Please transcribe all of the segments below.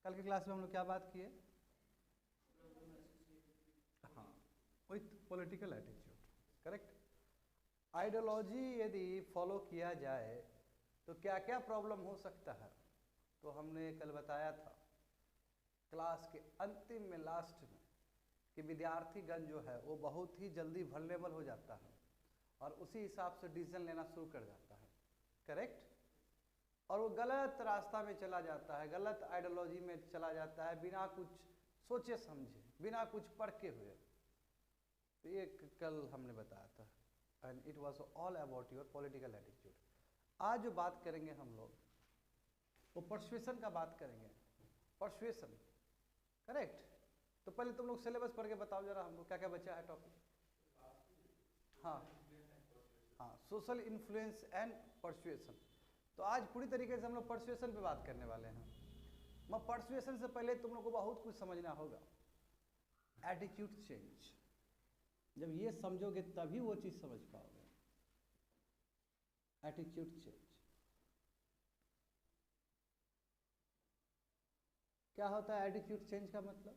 कल की क्लास में हम लोग क्या बात किए? हाँ, with political attitude, correct. Ideology यदि फॉलो किया जाए तो क्या क्या प्रॉब्लम हो सकता है, तो हमने कल बताया था क्लास के अंतिम में, लास्ट में, कि विद्यार्थीगण जो है वो बहुत ही जल्दी वल्नरेबल हो जाता है और उसी हिसाब से डिसीजन लेना शुरू कर जाता है, करेक्ट। और वो गलत रास्ता में चला जाता है, गलत आइडियोलॉजी में चला जाता है, बिना कुछ सोचे समझे, बिना कुछ पढ़ के हुए। तो ये कल हमने बताया था, and it was all about your political attitude. आज जो बात करेंगे हम लोग वो पर्सुएशन का बात करेंगे। Persuasion, correct. तो पहले तुम लोग सिलेबस पढ़ के बताओ जरा हमको क्या क्या बचा है टॉपिक। हाँ हाँ, सोशल इन्फ्लुएंस एंड पर्सुएशन। तो आज पूरी तरीके से हम लोग पर्सुएशन पे बात करने वाले हैं। मैं पर्सुएशन से पहले तुम लोग को बहुत कुछ समझना होगा। एटीट्यूड चेंज, जब ये समझोगे तभी वो चीज समझ पाओगे। एटीट्यूड चेंज क्या होता है? एटीट्यूड चेंज का मतलब,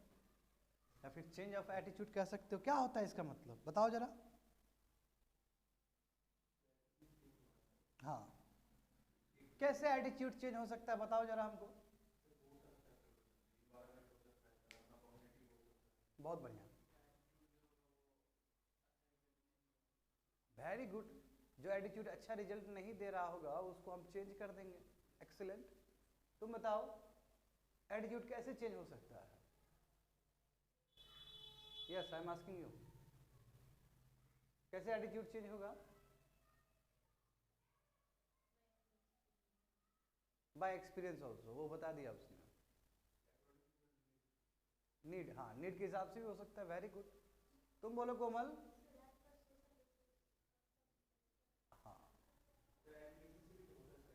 या फिर चेंज ऑफ एटीट्यूड कह सकते हो, क्या होता है इसका मतलब बताओ जरा। हाँ, कैसे एटीट्यूड चेंज हो सकता है बताओ जरा हमको। बहुत बढ़िया, वेरी गुड। जो एटीट्यूड अच्छा रिजल्ट नहीं दे रहा होगा उसको हम चेंज कर देंगे। एक्सीलेंट। तुम बताओ एटीट्यूड कैसे चेंज हो सकता है? Yes, I am asking you, कैसे एटीट्यूड चेंज होगा? बाय एक्सपीरियंस ऑल्सो, वो बता दिया उसने। नीड, हाँ, नीड के हिसाब से भी हो सकता है। Very good. तुम बोलो कोमल। हाँ,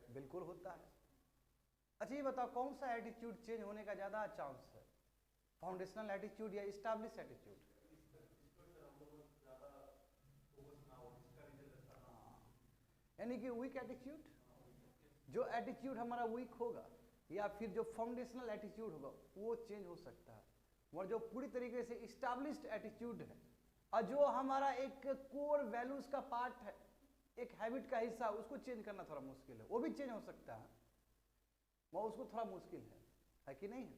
बिल्कुल होता है। अच्छा ये बताओ कौन सा एटीट्यूड चेंज होने का ज्यादा चांस है, फाउंडेशनल एटीट्यूड या इस्टेब्लिश एटीट्यूड? यानी कि वीक एटीट्यूड, जो एटीट्यूड हमारा वीक होगा या फिर जो फाउंडेशनल एटीट्यूड होगा वो चेंज हो सकता है। और जो पूरी तरीके से इस्टेब्लिश्ड एटीट्यूड है और जो हमारा एक कोर वैल्यूज का पार्ट है, एक हैबिट का हिस्सा, उसको चेंज करना थोड़ा मुश्किल है। वो भी चेंज हो सकता है, वो उसको थोड़ा मुश्किल है कि नहीं है?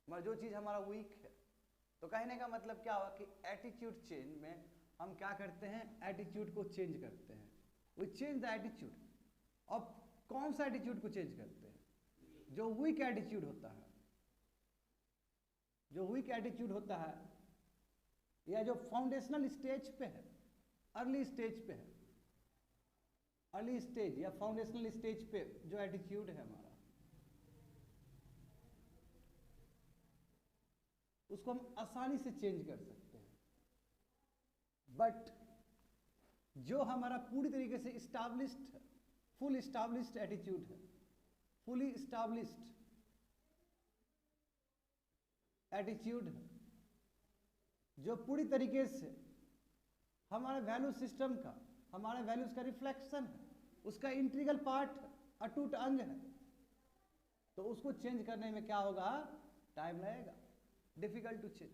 मगर जो चीज़ हमारा वीक है, तो कहने का मतलब क्या हुआ कि एटीट्यूड चेंज में हम क्या करते हैं? एटीट्यूड को चेंज करते हैं। We change the attitude. अब कौन सा एटीट्यूड को चेंज करते हैं? जो वीक एटीट्यूड होता है, जो वीक एटीट्यूड होता है या जो फाउंडेशनल स्टेज पे है, अर्ली स्टेज पे है, अर्ली स्टेज या फाउंडेशनल स्टेज पे जो एटीट्यूड है हमारा, उसको हम आसानी से चेंज कर सकते हैं। बट जो हमारा पूरी तरीके से इस्टाब्लिश्ड है, फुल इस्टाब्लिश्ड एटीट्यूड है, फुली इस्टाब्लिश्ड एटीट्यूड है, जो पूरी तरीके से हमारे वैल्यू सिस्टम का, हमारे वैल्यूज का रिफ्लेक्शन है, उसका इंटीग्रल पार्ट है, अटूट अंग है, तो उसको चेंज करने में क्या होगा? टाइम लगेगा, डिफिकल्ट टू चेंज।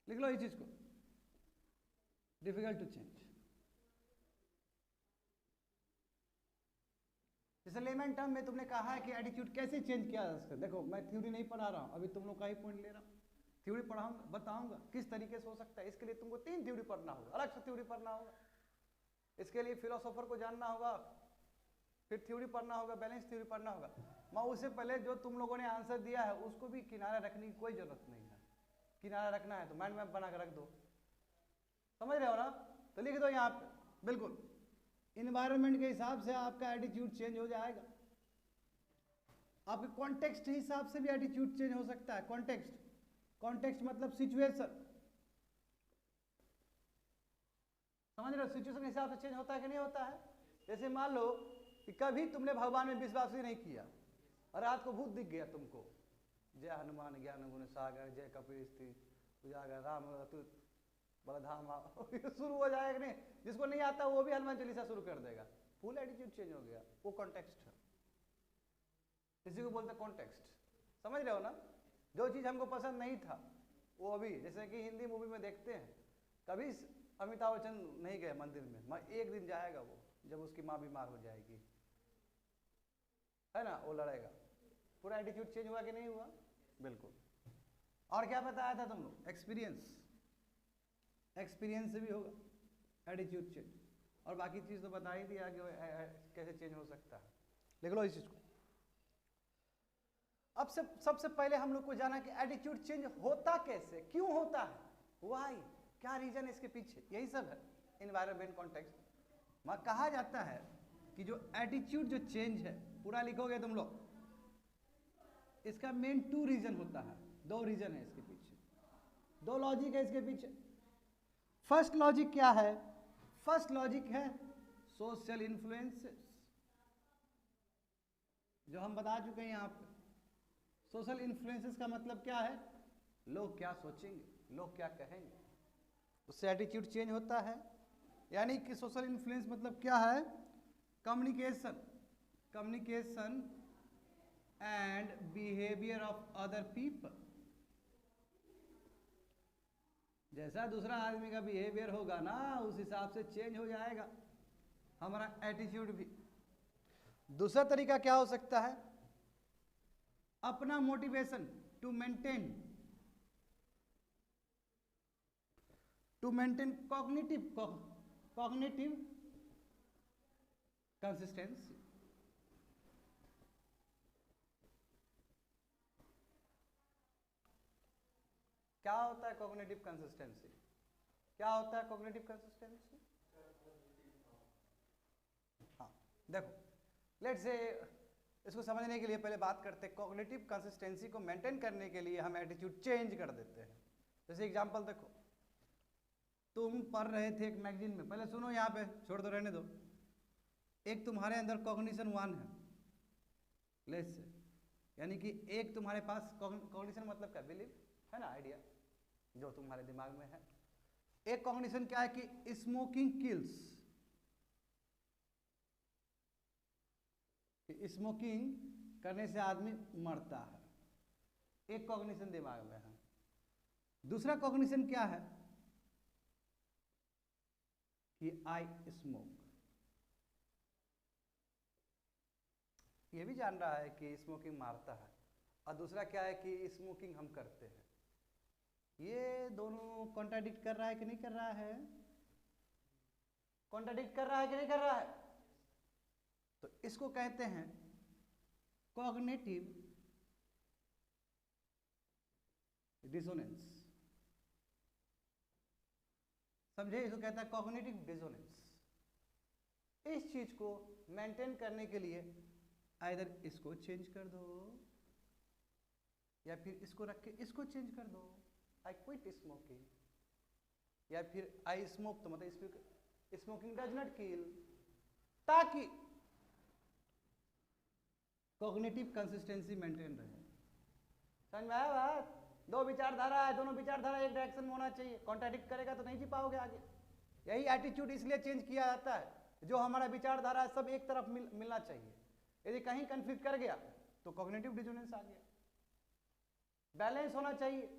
लिख लो इस चीज को, डिफिकल्ट टू चेंज। जैसे लेमन टर्म में तुमने कहा है कि एटीट्यूड कैसे चेंज किया जा सकता है। देखो मैं थ्योरी नहीं पढ़ा रहा हूं, अभी तुम लोग का ही पॉइंट ले रहा हूं। थ्योरी पढ़ाऊंगा, बताऊंगा किस तरीके से हो सकता है। इसके लिए तुमको 3 थ्योरी पढ़ना होगा, अलग से थ्योरी पढ़ना होगा। इसके लिए फिलोसोफर को जानना होगा, फिर थ्योरी पढ़ना होगा, बैलेंस थ्योरी पढ़ना होगा। मैं उससे पहले जो तुम लोगों ने आंसर दिया है उसको भी किनारा रखने की कोई जरूरत नहीं है। किनारा रखना है तो माइंड मैप बना कर रख दो, समझ रहे हो ना? तो लिख दो यहाँ पे, बिल्कुल इन्वायरमेंट के हिसाब से आपका एटीट्यूड चेंज हो जाएगा। आपके कॉन्टेक्स्ट के हिसाब से भी एटीट्यूड चेंज हो सकता है। कॉन्टेक्स्ट, कॉन्टेक्स्ट मतलब सिचुएशन, समझ रहे हो? सिचुएशन के हिसाब से चेंज होता है कि नहीं होता है? जैसे मान लो कि कभी तुमने भगवान में विश्वास ही नहीं किया और रात को भूत दिख गया तुमको, जय हनुमान ज्ञान गुण सागर, जय कपीर स्थित उजागर, राम अतुत बलधाम शुरू हो जाएगा नहीं? जिसको नहीं आता वो भी हनुमान चालीसा शुरू कर देगा। फुल एटीट्यूड चेंज हो गया, वो कॉन्टेक्स्ट है, इसी को बोलते हैं कॉन्टेक्स्ट। समझ रहे हो ना? जो चीज़ हमको पसंद नहीं था वो अभी, जैसे कि हिंदी मूवी में देखते हैं, कभी अमिताभ बच्चन नहीं गए मंदिर में, एक दिन जाएगा वो, जब उसकी माँ बीमार हो जाएगी, है ना, वो लड़ेगा। पूरा एटीट्यूड चेंज हुआ कि नहीं हुआ? बिल्कुल। और क्या बताया था तुम लोग? एक्सपीरियंस, एक्सपीरियंस से भी होगा एटीट्यूड चेंज, और बाकी चीज़ तो बता ही दिया कि कैसे चेंज हो सकता है। लिख लो इस चीज़ को। अब सबसे पहले हम लोग को जाना कि एटीट्यूड चेंज होता कैसे, क्यों होता है, व्हाई, क्या रीजन है इसके पीछे, यही सब है एनवायरनमेंट कॉन्टेक्स्ट। वहाँ कहा जाता है कि जो एटीट्यूड जो चेंज है, पूरा लिखोगे तुम लोग, इसका मेन 2 रीजन होता है, 2 रीजन है इसके पीछे, 2 लॉजिक है इसके पीछे। फर्स्ट लॉजिक क्या है? फर्स्ट लॉजिक है सोशल इन्फ्लुएंसेस, जो हम बता चुके हैं यहाँ पे। सोशल इन्फ्लुएंसेस का मतलब क्या है? लोग क्या सोचेंगे, लोग क्या कहेंगे, उससे एटीट्यूड चेंज होता है। यानी कि सोशल इन्फ्लुएंस मतलब क्या है? Communication, communication and behaviour of other people. जैसा दूसरा आदमी का बिहेवियर होगा ना, उस हिसाब से चेंज हो जाएगा हमारा एटीट्यूड भी। दूसरा तरीका क्या हो सकता है? अपना motivation to maintain cognitive consistency. क्या होता है कॉग्निटिव कंसिस्टेंसी? क्या होता है कॉग्निटिव कंसिस्टेंसी? हाँ देखो, लेट्स से इसको समझने के लिए पहले बात करते हैं। कॉग्निटिव कंसिस्टेंसी को मेंटेन करने के लिए हम एटीट्यूड चेंज कर देते हैं। जैसे एग्जांपल देखो, तुम पढ़ रहे थे एक मैगजीन में, पहले सुनो, यहाँ पे छोड़ दो, रहने दो। एक तुम्हारे अंदर कॉग्निशन 1 है, लेट्स से, यानी कि एक तुम्हारे पास कॉग्निशन मतलब क्या? बिलीव है ना, आइडिया जो तुम्हारे दिमाग में है। एक कॉग्निशन क्या है कि स्मोकिंग किल्स, स्मोकिंग करने से आदमी मरता है, एक कॉग्निशन दिमाग में है। दूसरा कॉग्निशन क्या है कि आई स्मोक, ये भी जान रहा है कि स्मोकिंग मारता है, और दूसरा क्या है कि स्मोकिंग हम करते हैं। ये दोनों कॉन्ट्राडिक्ट कर रहा है कि नहीं कर रहा है? कॉन्ट्राडिक्ट कर रहा है कि नहीं कर रहा है? तो इसको कहते हैं कॉग्निटिव डिसोनेंस। समझे? इसको कहता है कॉग्निटिव डिसोनेंस। इस चीज को मेंटेन करने के लिए आइदर इसको चेंज कर दो, या फिर इसको रख के इसको चेंज कर दो, आई क्विट स्मोकिंग, या फिर आई स्मोक, तो मतलब स्मोकिंग डज नॉट किल, ताकि कॉग्निटिव कंसिस्टेंसी मेंटेन रहे। समझ में आया बात? 2 विचारधारा है, दोनों विचारधारा एक डायरेक्शन में होना चाहिए। कॉन्ट्राडिक्ट करेगा तो नहीं जी पाओगे आगे। यही एटीट्यूड इसलिए चेंज किया जाता है, जो हमारा विचारधारा है सब एक तरफ मिलना चाहिए। यदि कहीं कंफ्लिक्ट कर गया तो कॉग्निटिव डिसोनेंस आ गया। बैलेंस होना चाहिए,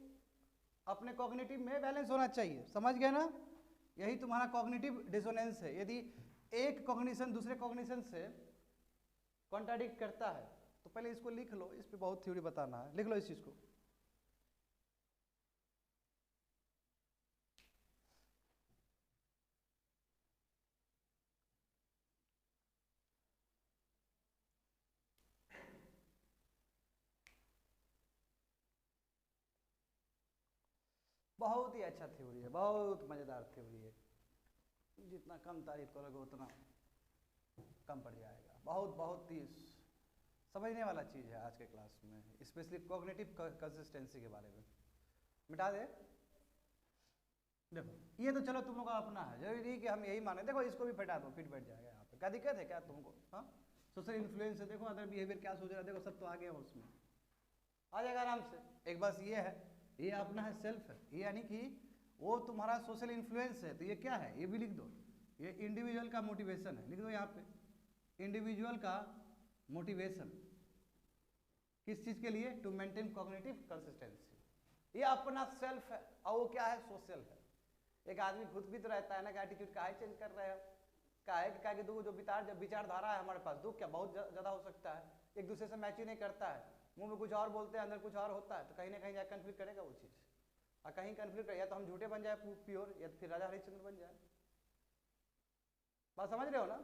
अपने कॉग्निटिव में बैलेंस होना चाहिए। समझ गए ना? यही तुम्हारा कॉग्निटिव डिसोनेंस है। यदि एक कॉग्निशन दूसरे कॉग्निशन से कॉन्ट्राडिक्ट करता है तो पहले इसको लिख लो, इस पे बहुत थ्योरी बताना है, लिख लो इस चीज को। बहुत ही अच्छा थ्योरी है, बहुत मजेदार थ्योरी है। जितना कम तारीफ करोगे उतना कम पड़ जाएगा। बहुत बहुत ही समझने वाला चीज़ है आज के क्लास में, स्पेशली कॉग्निटिव कंसिस्टेंसी के बारे में। मिटा दे। देखो ये तो चलो तुम लोग का अपना है, जरूरी नहीं कि हम यही माने। देखो इसको भी फटा दो, फिट बैठ जाएगा यहाँ पे। क्या दिक्कत है क्या तुमको? हाँ, सोशल इन्फ्लुएंस है, देखो अदर बिहेवियर क्या सोच रहा है, देखो सब तो आ गया उसमें, आ जाएगा आराम से। एक बस ये है, ये अपना है, सेल्फ है, ये यानी कि वो तुम्हारा सोशल इन्फ्लुएंस है। तो ये क्या है, ये भी लिख दो, ये इंडिविजुअल का मोटिवेशन है, लिख दो यहाँ पे, इंडिविजुअल का मोटिवेशन। किस चीज के लिए? To maintain cognitive consistency. ये अपना सेल्फ है और वो क्या है? सोशल है। एक आदमी खुद भी तो रहता है ना कि एटीट्यूड काहे चेंज कर रहे हो, काहे कि दो जो विचारधारा है हमारे पास, दुख क्या बहुत ज़्यादा हो सकता है, एक दूसरे से मैच ही नहीं करता है, मुंह में कुछ और बोलते हैं अंदर कुछ और होता है, तो कहीं ना कहीं जाकर कन्फ्लिक्ट करेगा वो चीज़। और कहीं कन्फ्लिक्ट या तो हम झूठे बन जाए प्योर, या फिर राजा हरिश्चंद्र बन जाए। बात समझ रहे हो ना?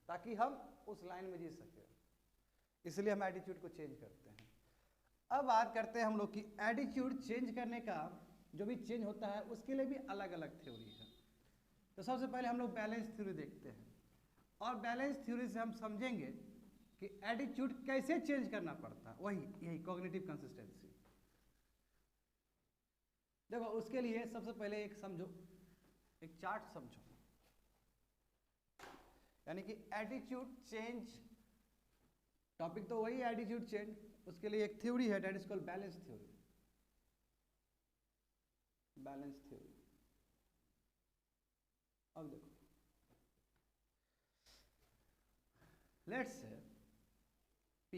ताकि हम उस लाइन में जी सके, इसलिए हम एटीट्यूड को चेंज करते हैं। अब बात करते हैं हम लोग की एटीट्यूड चेंज करने का, जो भी चेंज होता है उसके लिए भी अलग अलग थ्योरी है। तो सबसे पहले हमलोग बैलेंस थ्योरी देखते हैं, और बैलेंस थ्योरी से हम समझेंगे कि एटीट्यूड कैसे चेंज करना पड़ता है, यही कॉग्निटिव कंसिस्टेंसी। देखो उसके लिए सबसे पहले एक चार्ट समझो, यानी कि एटीट्यूड चेंज, टॉपिक तो वही एटीट्यूड चेंज, उसके लिए एक थ्योरी है, that is called balance theory. Balance theory. अब देखो, let's say P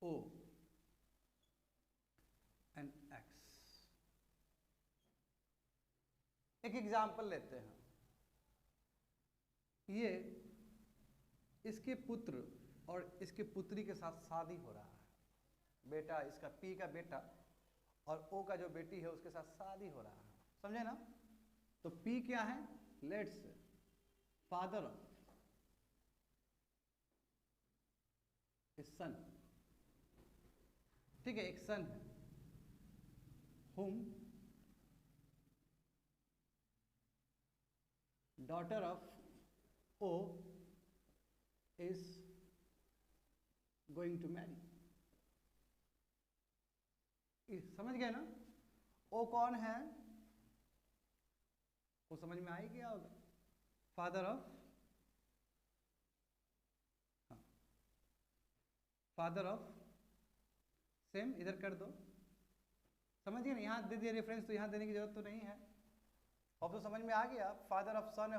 O and X। एक एग्जाम्पल लेते हैं, ये इसके पुत्र और इसके पुत्री के साथ शादी हो रहा है, बेटा इसका P का बेटा और O का जो बेटी है उसके साथ शादी हो रहा है, समझे ना? तो P क्या है? लेट्स फादर ऑफ सन, ठीक है, एक सन है, whom daughter of O is going to marry। समझ गए ना? O कौन है? वो समझ में आई क्या होगा? Father of, father of, same इधर कर दो, समझ गए ना? यहाँ दे दिए रेफरेंस, तो यहाँ देने की जरूरत तो नहीं है। अब तो समझ में आ गया, father of son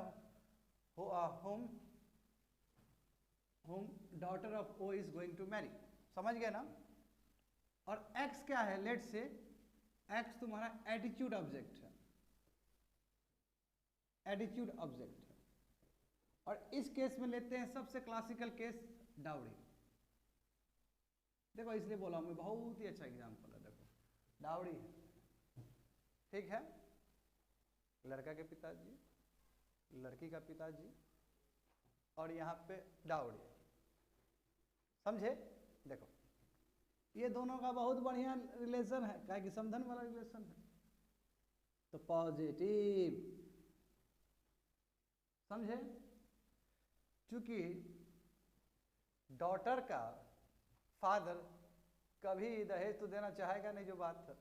home daughter of O is going to marry, समझ गए ना? और एक्स क्या है? लेट से एक्स तुम्हारा एटीट्यूड ऑब्जेक्ट है, एटीट्यूड ऑब्जेक्ट है। और इस केस में लेते हैं सबसे क्लासिकल केस, डाउरी। देखो इसलिए बोला मैं, बहुत ही अच्छा एग्जांपल है। देखो डाउरी है, ठीक है, लड़का के पिताजी, लड़की का पिताजी, और यहाँ पे डाउरी, समझे? देखो ये दोनों का बहुत बढ़िया रिलेशन है, क्या कि समधन वाला रिलेशन है, तो पॉजिटिव, समझे? क्योंकि डॉटर का फादर कभी दहेज तो देना चाहेगा नहीं, जो बात है,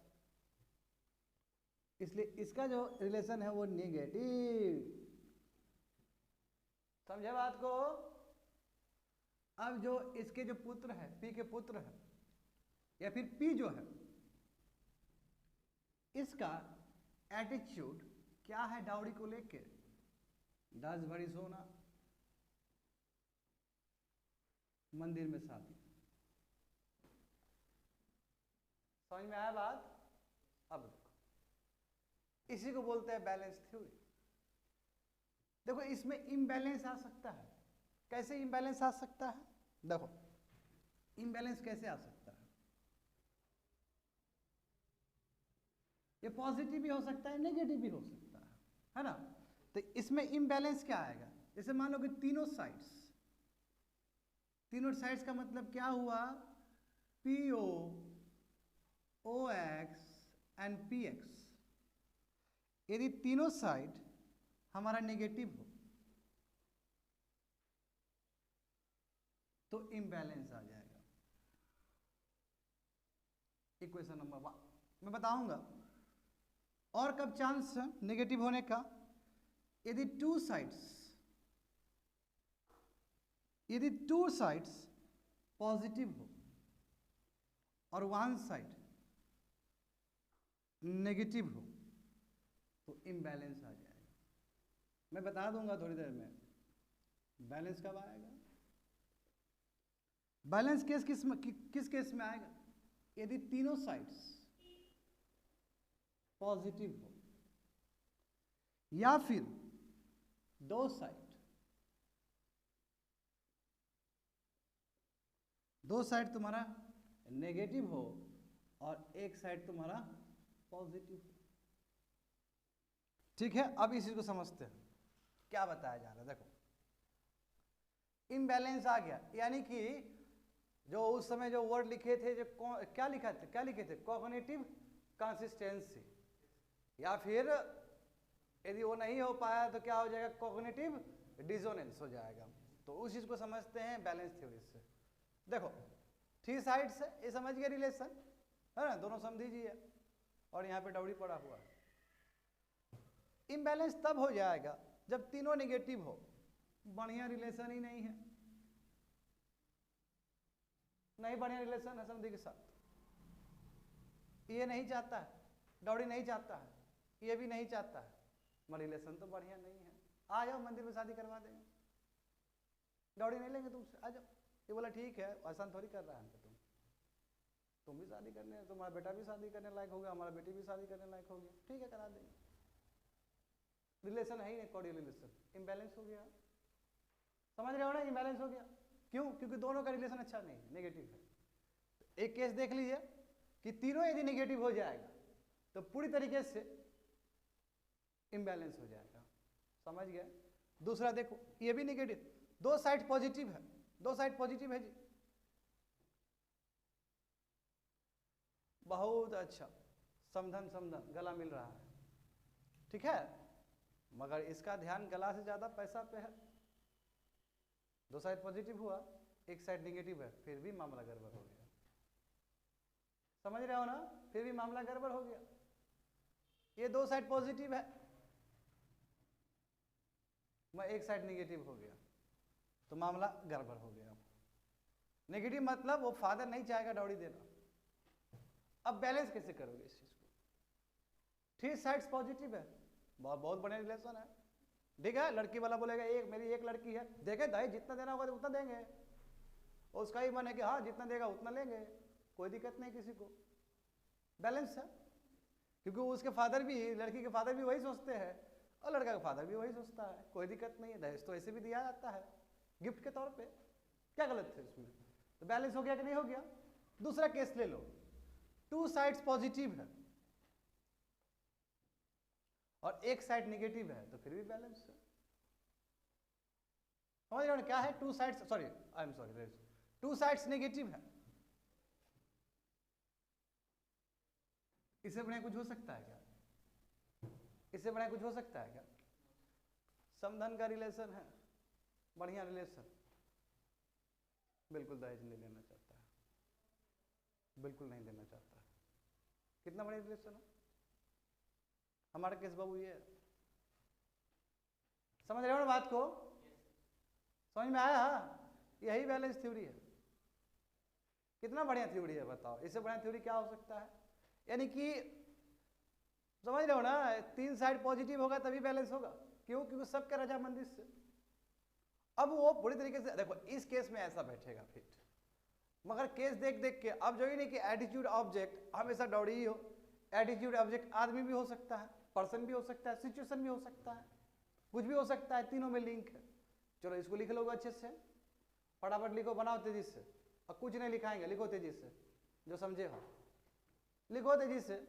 इसलिए इसका जो रिलेशन है वो नेगेटिव, समझे बात को? अब जो इसके जो पुत्र है, पी के पुत्र है, या फिर पी जो है, इसका एटीट्यूड क्या है डाउरी को लेके? 10 भरी सोना, मंदिर में शादी। समझ में आया बात? अब देखो, इसी को बोलते हैं बैलेंस थ्योरी। देखो इसमें इम्बैलेंस आ सकता है, कैसे इम्बैलेंस आ सकता है? देखो इम्बैलेंस कैसे आ सकता है? ये पॉजिटिव भी हो सकता है, नेगेटिव भी हो सकता है ना? तो इसमें इम्बैलेंस क्या आएगा? जैसे मान लो कि तीनों साइड्स का मतलब क्या हुआ? PO, OX एंड PX, यदि तीनों साइड हमारा नेगेटिव हो तो इम्बैलेंस आ जाएगा। इक्वेशन नंबर 1 मैं बताऊंगा। और कब चांस है नेगेटिव होने का? यदि टू साइड्स पॉजिटिव हो और वन साइड नेगेटिव हो तो इम्बैलेंस आ जाएगा। मैं बता दूंगा थोड़ी देर में बैलेंस कब आएगा। बैलेंस केस किस केस में आएगा? यदि तीनों साइड्स पॉजिटिव हो या फिर दो साइड तुम्हारा नेगेटिव हो और एक साइड तुम्हारा पॉजिटिव हो। ठीक है, अब इस चीज को समझते हैं क्या बताया जा रहा है। देखो, इम्बैलेंस आ गया, यानी कि जो उस समय जो वर्ड लिखे थे, जो क्या लिखे थे कॉग्निटिव कंसिस्टेंसी, या फिर यदि वो नहीं हो पाया तो क्या हो जाएगा, कॉग्निटिव डिसोनेंस हो जाएगा। तो उस चीज को समझते हैं बैलेंस थ्योरी से। देखो, थ्री साइड्स है, ये समझ गए रिलेशन है ना, दोनों समझ दीजिए, और यहाँ पे डबड़ी पड़ा हुआ है। इम्बैलेंस तब हो जाएगा जब तीनों नेगेटिव हो, बढ़िया रिलेशन ही नहीं है, नहीं बढ़िया रिलेशन है समझी के साथ। ये नहीं चाहता है, डबड़ी नहीं चाहता है, ये भी नहीं चाहता है, मगर रिलेशन तो बढ़िया नहीं है। आ जाओ मंदिर में शादी करवा देंगे, डबड़ी नहीं लेंगे तुमसे, आ जाओ। ये बोला ठीक है, आसान थोड़ी कर रहा है हमको, तुम भी शादी करने, तुम्हारा बेटा भी शादी करने लायक हो गया, हमारा बेटी भी शादी करने लायक हो गया, ठीक है करा देंगे। रिलेशन है ही नहीं, कॉर्डियल रिलेशन, इम्बैलेंस हो गया। समझ रहे हो ना, इम्बैलेंस हो गया। क्यों? क्योंकि दोनों का रिलेशन अच्छा नहीं है, नेगेटिव है। एक केस देख लीजिए कि तीनों यदि नेगेटिव हो जाएगा तो पूरी तरीके से इम्बैलेंस हो जाएगा। समझ गए? दूसरा देखो, ये भी नेगेटिव, दो साइड पॉजिटिव है, दो साइड पॉजिटिव है जी, बहुत अच्छा, समधन गला मिल रहा है, ठीक है, मगर इसका ध्यान गला से ज्यादा पैसा पे है। दो साइड पॉजिटिव हुआ, एक साइड नेगेटिव है, फिर भी मामला गड़बड़ हो गया। समझ रहे हो ना, फिर भी मामला गड़बड़ हो गया। ये दो साइड पॉजिटिव है, मैं एक साइड नेगेटिव हो गया, तो मामला गड़बड़ हो गया। नेगेटिव मतलब वो फादर नहीं चाहेगा डॉरी देना। अब बैलेंस कैसे करोगे इस चीज को? थ्री साइड्स पॉजिटिव है, बहुत बढ़िया रिलेशन है, ठीक है। लड़की वाला बोलेगा मेरी एक लड़की है, देखे दहेज जितना देना होगा उतना देंगे, और उसका ही मन है कि हाँ जितना देगा उतना लेंगे, कोई दिक्कत नहीं किसी को, बैलेंस है। क्योंकि उसके फादर भी, लड़की के फादर भी वही सोचते हैं और लड़का का फादर भी वही सोचता है, कोई दिक्कत नहीं है, दहेज तो ऐसे भी दिया जाता है गिफ्ट के तौर पे, क्या गलत है इसमें? तो बैलेंस हो गया कि नहीं हो गया? दूसरा केस ले लो, टू साइड्स पॉजिटिव है और एक साइड नेगेटिव है, तो फिर भी बैलेंस है। समझ रहे हो क्या है? Two sides, two sides negative है, इससे बढ़िया कुछ हो सकता है क्या? इससे बढ़िया कुछ हो सकता है क्या? समधन का रिलेशन है, बढ़िया रिलेशन, बिल्कुल दहेज नहीं लेना चाहता है, बिल्कुल नहीं देना चाहता है, कितना बढ़िया रिलेशन है। हमारा केस बाबू ये है, समझ रहे हो ना बात को? समझ में आया? यही बैलेंस थ्योरी है। कितना बढ़िया थ्योरी है बताओ, इससे बढ़िया थ्योरी क्या हो सकता है? यानी कि समझ रहे हो ना, तीन साइड पॉजिटिव होगा तभी बैलेंस होगा। क्यों? क्योंकि सबके रजामंदी से। अब वो पूरी तरीके से देखो, इस केस में ऐसा बैठेगा फिट, मगर केस देख देख के अब जो ही नहीं कि एटीट्यूड ऑब्जेक्ट हमेशा डॉडी ही हो, एटीट्यूड ऑब्जेक्ट आदमी भी हो सकता है, पर्सन भी हो सकता है, सिचुएशन भी हो सकता है, कुछ भी हो सकता है, तीनों में लिंक है। चलो इसको लिख लोगे अच्छे से, फटाफट लिखो, बनाओ तेजी से, और कुछ नहीं लिखाएंगे, लिखो तेजी से, जो समझे हो लिखो तेजी से।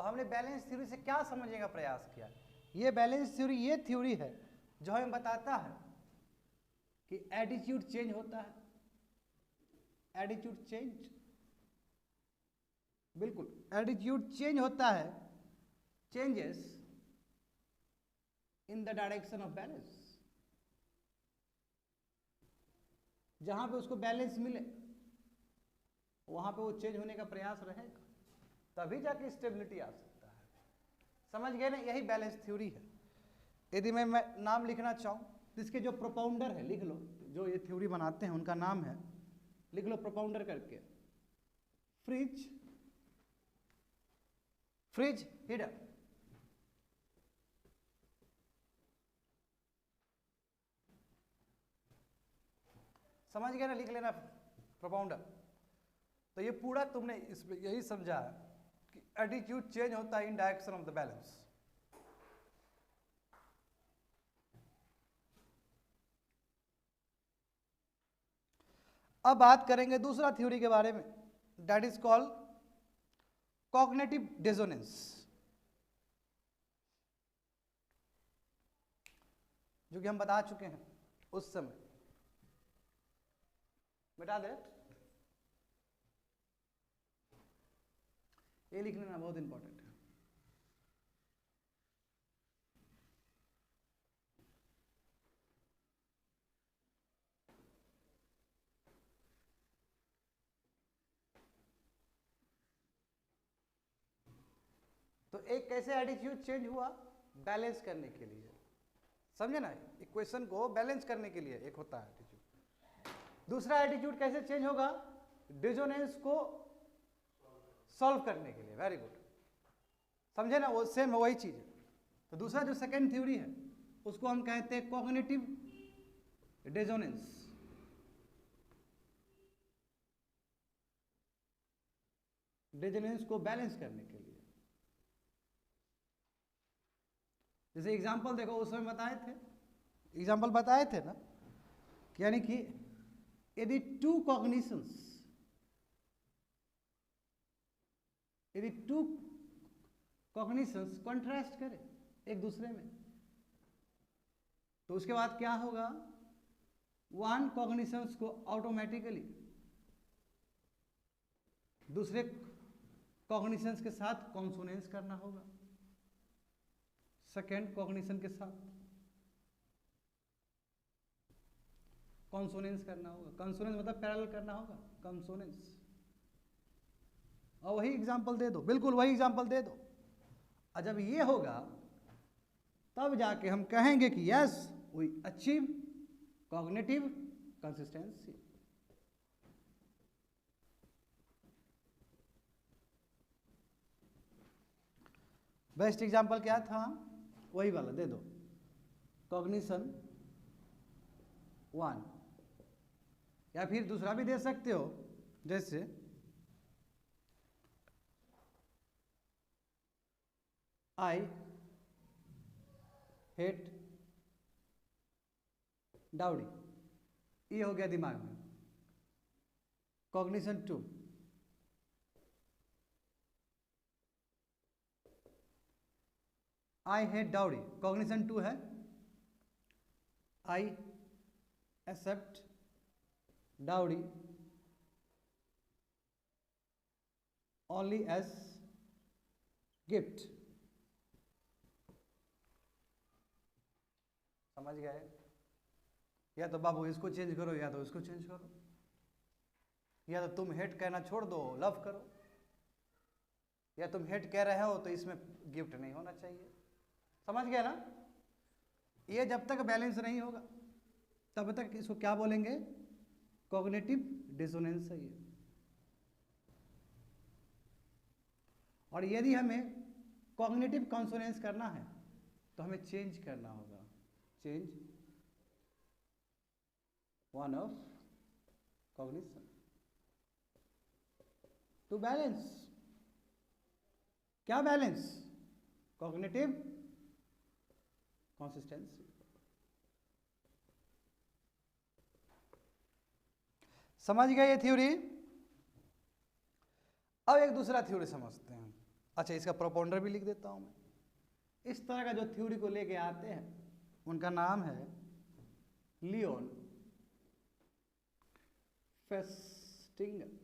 तो हमने बैलेंस थ्योरी से क्या समझने का प्रयास किया? ये बैलेंस थ्योरी ये थ्योरी है जो हमें बताता है कि एटीट्यूड चेंज होता है, एटीट्यूड चेंज, बिल्कुल एटीट्यूड चेंज होता है, changes in the direction of balance. जहां पे उसको बैलेंस मिले वहां पे वो चेंज होने का प्रयास रहेगा, तभी जाके स्टेबिलिटी आ सकता है। समझ गए ना? यही बैलेंस थ्योरी है। यदि मैं नाम लिखना चाहूँ तो इसके जो प्रोपाउंडर है लिख लो, जो ये थ्योरी बनाते हैं उनका नाम है, लिख लो प्रोपाउंडर करके, फ्रिज, फ्रिज हीटर। समझ गए ना? लिख लेना प्रोपाउंडर। तो ये पूरा तुमने इसमें यही समझा है कि एटीट्यूड चेंज होता है इन डायरेक्शन ऑफ द बैलेंस। अब बात करेंगे दूसरा थ्योरी के बारे में, that is called cognitive dissonance, जो कि हम बता चुके हैं उस समय। बता दे, ये लिख लेना, बहुत इंपॉर्टेंट है। तो एक कैसे एटीट्यूड चेंज हुआ? बैलेंस करने के लिए, समझे ना? इक्वेशन को बैलेंस करने के लिए एक होता है एटीट्यूड। दूसरा एटीट्यूड कैसे चेंज होगा? डिसोनेंस को सॉल्व करने के लिए। वेरी गुड, समझे ना? वो सेम वही चीज है। तो दूसरा जो सेकंड थ्योरी है उसको हम कहते हैं कॉग्निटिव डिसोनेंस। डिसोनेंस को बैलेंस करने के लिए, जैसे एग्जाम्पल देखो, उस समय बताए थे, एग्जाम्पल बताए थे ना, यानी कि यदि टू कॉग्निशंस, यदि टू कॉग्निशंस कॉन्ट्रास्ट करें एक दूसरे में, तो उसके बाद क्या होगा? वन कॉग्निशंस को ऑटोमेटिकली दूसरे कॉग्निशंस के साथ कॉन्सोनेंस करना होगा, सेकेंड कॉग्निशन के साथ कॉन्सोनेंस करना होगा। कॉन्सोनेंस मतलब पैरेलल करना होगा, कॉन्सोनेंस। और वही एग्जांपल दे दो, बिल्कुल वही एग्जांपल दे दो। और जब ये होगा तब जाके हम कहेंगे कि yes we achieve cognitive consistency. Best example क्या था? वही वाला दे दो, कॉग्निशन वन, या फिर दूसरा भी दे सकते हो, जैसे आई हेट डाउडी, ये हो गया दिमाग में। Cognition two, I hate dowry, cognition two है I accept dowry only as gift. समझ गए? या तो बाबू इसको चेंज करो या तो इसको चेंज करो, या तो तुम हेट कहना छोड़ दो, लव करो, या तुम हेट कह रहे हो तो इसमें गिफ्ट नहीं होना चाहिए। समझ गया ना? ये जब तक बैलेंस नहीं होगा तब तक इसको क्या बोलेंगे? कॉग्निटिव डिसोनेंस है ये। और यदि हमें कॉग्निटिव कॉन्सोनेंस करना है तो हमें चेंज करना होगा, change one of cognition to balance. क्या बैलेंस? Cognitive consistency. समझ गए ये थ्योरी? अब एक दूसरा थ्योरी समझते हैं, अच्छा, इसका प्रोपाउंडर भी लिख देता हूँ मैं। इस तरह का जो थ्योरी को लेके आते हैं उनका नाम है लियोन फेस्टिंगर।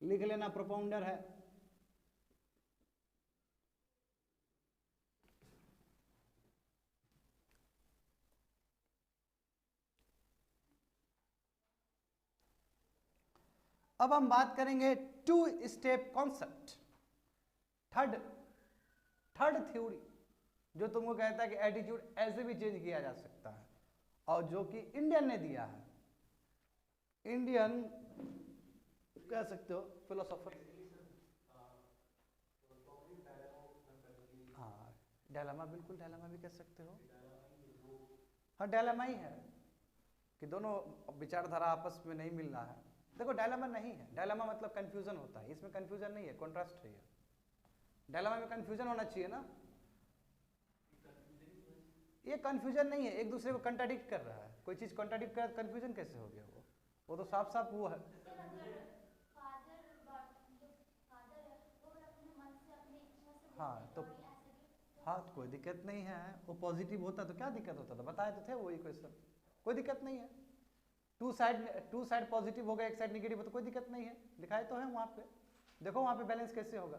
लिख लेना, प्रोपाउंडर है। अब हम बात करेंगे two step concept, third theory, जो तुमको कहता है कि एटीट्यूड ऐसे भी चेंज किया जा सकता है, और जो कि इंडियन ने दिया है। इंडियन कह सकते हो फिलोसोफर। हाँ, डायलेमा, बिल्कुल डायलेमा भी कह सकते हो। हाँ, डायलेमा ही है कि दोनों विचारधारा आपस में नहीं मिल रहा है। देखो, डायलेमा नहीं है, डायलेमा मतलब कंफ्यूजन होता है, इसमें कंफ्यूजन नहीं है, कॉन्ट्रास्ट है। डायलेमा में कंफ्यूजन होना चाहिए ना, ये कंफ्यूजन नहीं है, एक दूसरे को कंट्राडिक्ट कर रहा है। कोई चीज कंट्राडिक्ट कर, कंफ्यूजन कैसे हो गया? वो तो साफ साफ वो है। हाँ तो हाँ, तो कोई दिक्कत नहीं है, वो पॉजिटिव होता तो क्या दिक्कत होता था? बताए तो थे वही क्वेश्चन, कोई दिक्कत नहीं है। टू साइड पॉजिटिव होगा, एक साइड निगेटिव हो तो कोई दिक्कत नहीं है, दिखाए तो है वहाँ पे। देखो वहाँ पे बैलेंस कैसे होगा,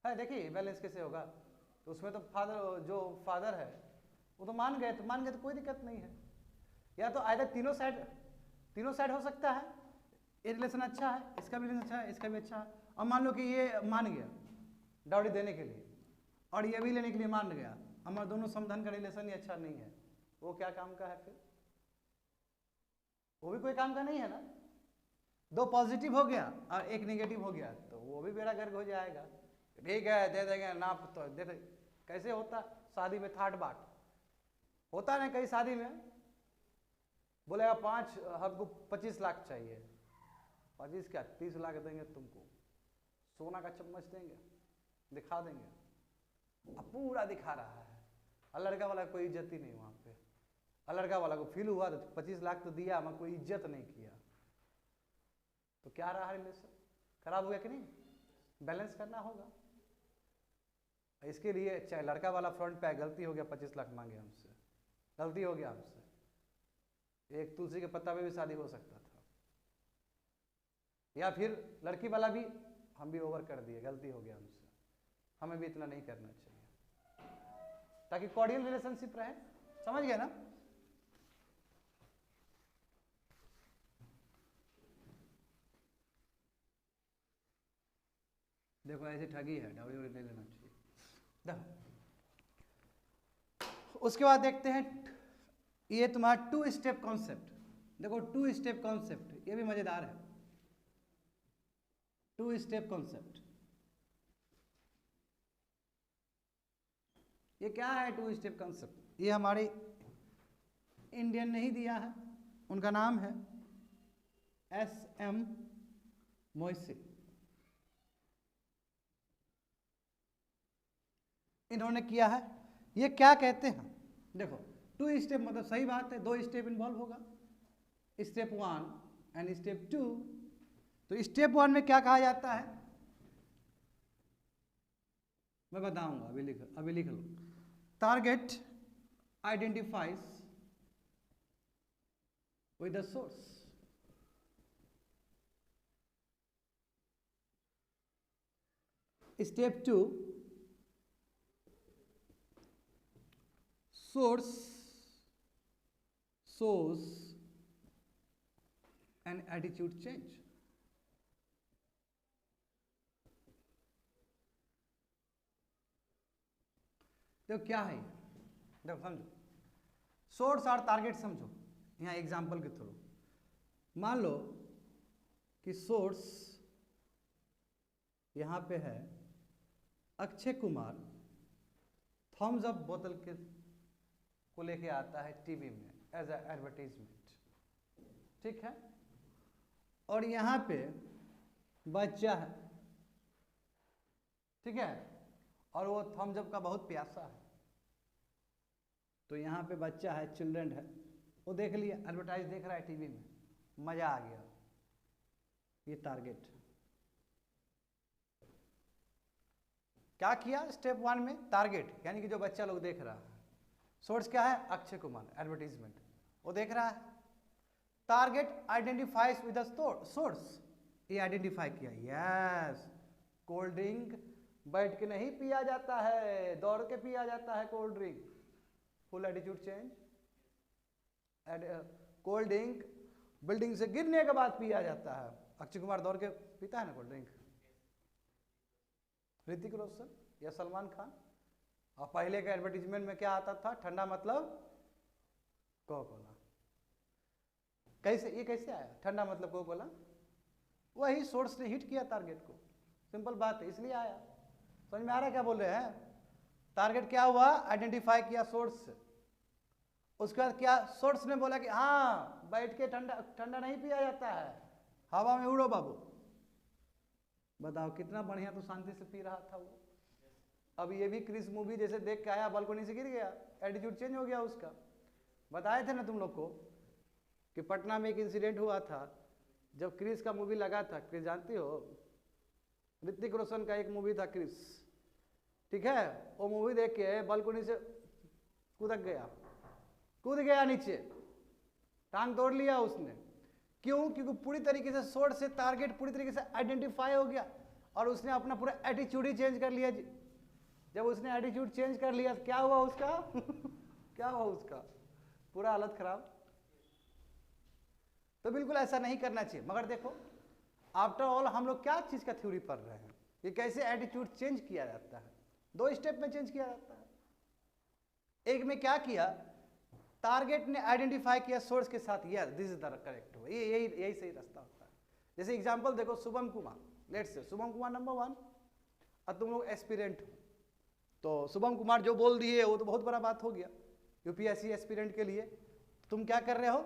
है देखिए बैलेंस कैसे होगा। तो उसमें तो फादर है वो तो मान गए, तो कोई दिक्कत नहीं है। या तो आइदर तीनों साइड हो सकता है, ये रिलेशन अच्छा है, इसका भी रिलेशन अच्छा है, इसका भी अच्छा है। और मान लो कि ये मान गया डाउरी देने के लिए और ये भी लेने के लिए मान गया, हमारे दोनों समधन का रिलेशन ही अच्छा नहीं है, वो क्या काम का है फिर? वो भी कोई काम का नहीं है ना। दो पॉजिटिव हो गया और एक नेगेटिव हो गया तो वो भी बेड़ा गर्क हो जाएगा। ठीक है, दे देंगे ना, तो दे दे। कैसे होता शादी में थर्ड बाट होता है ना, कई शादी में बोलेगा 5 हमको 25 लाख चाहिए। 25 क्या 30 लाख देंगे तुमको, सोना का चम्मच देंगे, दिखा देंगे। अब पूरा दिखा रहा है और लड़का वाला कोई इज्जत ही नहीं वहाँ पे। और लड़का वाला को फील हुआ तो 25 लाख तो दिया, मैं कोई इज्जत नहीं किया, तो क्या रहा रिलेशन? खराब हो गया कि नहीं? बैलेंस करना होगा। इसके लिए चाहे लड़का वाला फ्रंट पे गलती हो गया, 25 लाख मांगे हमसे, गलती हो गया हमसे, एक तुलसी के पत्ता पे भी शादी हो सकता था। या फिर लड़की वाला भी, हम भी ओवर कर दिए, गलती हो गया हमसे, हमें भी इतना नहीं करना चाहिए, ताकि कॉर्डियल रिलेशनशिप रहे। समझ गए ना? देखो ऐसी ठगी है, डाउरी वाउरी नहीं लेना चाहिए। देखो उसके बाद देखते हैं ये तुम्हारा टू स्टेप कॉन्सेप्ट। देखो टू स्टेप कॉन्सेप्ट ये भी मजेदार है। टू स्टेप कॉन्सेप्ट ये क्या है? टू स्टेप कॉन्सेप्ट ये हमारे इंडियन ने ही दिया है, उनका नाम है SM मोइसे। इन्होंने किया है। ये क्या कहते हैं? देखो टू स्टेप मतलब सही बात है, 2 स्टेप इन्वॉल्व होगा, स्टेप 1 एंड स्टेप 2। तो स्टेप 1 में क्या कहा जाता है मैं बताऊंगा, अभी लिख लो। Target identifies with the source. Step 2 source shows an attitude change। देखो क्या है, देखो समझो, सोर्स और टारगेट समझो। यहाँ एग्जाम्पल के थ्रू मान लो कि सोर्स यहाँ पे है अक्षय कुमार, थम्स अप बोतल के को लेके आता है टीवी में एज ए एडवर्टाइजमेंट, ठीक है। और यहाँ पे बच्चा है, ठीक है, और वो थम्स अप का बहुत प्यासा है, तो यहाँ पे बच्चा है, चिल्ड्रन है, वो देख लिया, एडवर्टाइज देख रहा है टीवी में, मजा आ गया, ये टारगेट है। क्या किया स्टेप 1 में? टारगेट, यानी कि जो बच्चा लोग देख रहा है। सोर्स क्या है? अक्षय कुमार, एडवर्टीजमेंट, वो देख रहा है। Target identifies with the source, ये आइडेंटिफाई किया, यस कोल्ड ड्रिंक बैठ के नहीं पिया जाता है, दौड़ के पिया जाता है cold drink. Full attitude change. Cold drink building से गिरने के बाद पिया जाता है। अक्षय कुमार दौड़ के पीता है ना कोल्ड ड्रिंक, ऋतिक रोशन या सलमान खान। और पहले के एडवर्टीजमेंट में क्या आता था? ठंडा मतलब कोका कोला। कैसे ये कैसे आया ठंडा मतलब कोका कोला? वही सोर्स ने हिट किया टारगेट को, सिंपल बात है, इसलिए आया। समझ में आ रहा है क्या बोल रहे हैं? टारगेट क्या हुआ? आइडेंटिफाई किया सोर्स। उसके बाद क्या? सोर्स ने बोला कि हाँ बैठ के ठंडा नहीं पिया जाता है, हवा में उड़ो बाबू। बताओ कितना बढ़िया तो शांति से पी रहा था वो। अब ये भी क्रिस मूवी जैसे देख के आया, बालकनी से गिर गया, एटीट्यूड चेंज हो गया उसका। बताए थे ना तुम लोग को कि पटना में एक इंसिडेंट हुआ था जब क्रिस का मूवी लगा था। क्रिस जानती हो? ऋतिक रोशन का एक मूवी था क्रिस, ठीक है? वो मूवी देख के बालकनी से कूद गया नीचे, टांग तोड़ लिया उसने। क्यों? क्योंकि पूरी तरीके से सोर्स से टारगेट पूरी तरीके से आइडेंटिफाई हो गया और उसने अपना पूरा एटीट्यूड ही चेंज कर लिया। जब उसने एटीट्यूड चेंज कर लिया तो क्या हुआ उसका? क्या हुआ उसका? पूरा हालत खराब। तो बिल्कुल ऐसा नहीं करना चाहिए। मगर देखो आफ्टर ऑल हम लोग क्या चीज का थ्योरी पढ़ रहे हैं कि कैसे एटीट्यूड चेंज किया जाता है। 2 स्टेप में चेंज किया जाता है। एक में क्या किया? टारगेट ने आइडेंटिफाई किया सोर्स के साथ, yes this is the correct way, यही सही रास्ता होता है। जैसे एग्जांपल देखो, Shubham Kumar, let's say Shubham Kumar number 1 और तुम लोग एस्पिरेंट हो, तो शुभम कुमार जो बोल दिए वो तो बहुत बड़ा बात हो गया यूपीएससी एस्पिरेंट के लिए। तुम क्या कर रहे हो?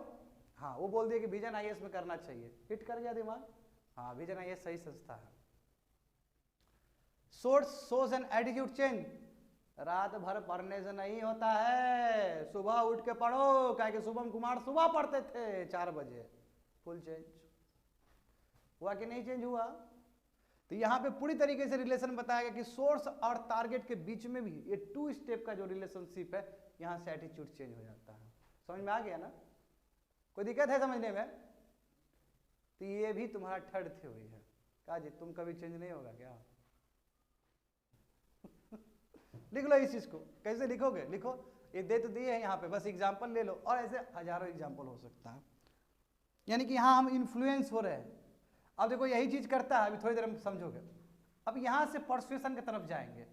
हाँ वो बोल दिए कि विजन आईएएस में करना चाहिए, हिट कर गया दिमाग। हाँ विजन आईएएस सही संस्था है। Source shows an attitude change. रात भर पढ़ने से नहीं होता है, सुबह उठ के पढ़ो, क्या कि शुभम कुमार सुबह पढ़ते थे 4 बजे। फुल चेंज हुआ कि नहीं चेंज हुआ? तो यहाँ पे पूरी तरीके से रिलेशन बताया गया कि सोर्स और टारगेट के बीच में भी ये 2 स्टेप का जो रिलेशनशिप है, यहाँ से एटीट्यूड चेंज हो जाता है। समझ में आ गया ना? कोई दिक्कत है समझने में? तो ये भी तुम्हारा थर्ड थ्योरी है। कहा जी तुम कभी चेंज नहीं होगा क्या? लिख लो इस चीज को। कैसे लिखोगे? लिखो, ये दे तो दिए है यहाँ पे, बस एग्जाम्पल ले लो। और ऐसे हजारों एग्जाम्पल हो सकता है। यानी कि यहाँ हम इन्फ्लुएंस हो रहे हैं। अब देखो यही चीज करता है, अभी थोड़ी देर में समझोगे। अब यहाँ से परसुएशन की तरफ जाएंगे,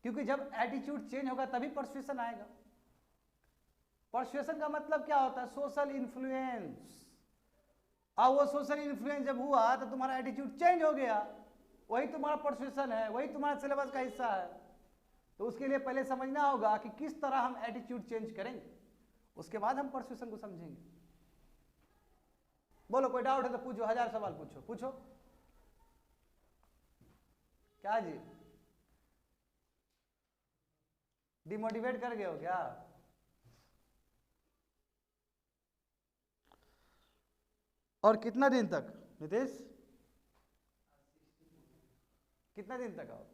क्योंकि जब एटीट्यूड चेंज होगा तभी परसुएशन आएगा। परसुएशन का मतलब क्या होता है? Social influence. अब वो सोशल इन्फ्लुएंस जब हुआ तो तुम्हारा एटीट्यूड चेंज हो गया, वही तुम्हारा परसुएशन है, वही तुम्हारा सिलेबस का हिस्सा है। तो उसके लिए पहले समझना होगा कि किस तरह हम एटीट्यूड चेंज करेंगे, उसके बाद हम परसुएशन को समझेंगे। बोलो कोई डाउट है तो पूछो, 1000 सवाल पूछो, पूछो। क्या जी डिमोटिवेट कर गए हो क्या? और कितना दिन तक नितेश? कितना दिन तक आओ?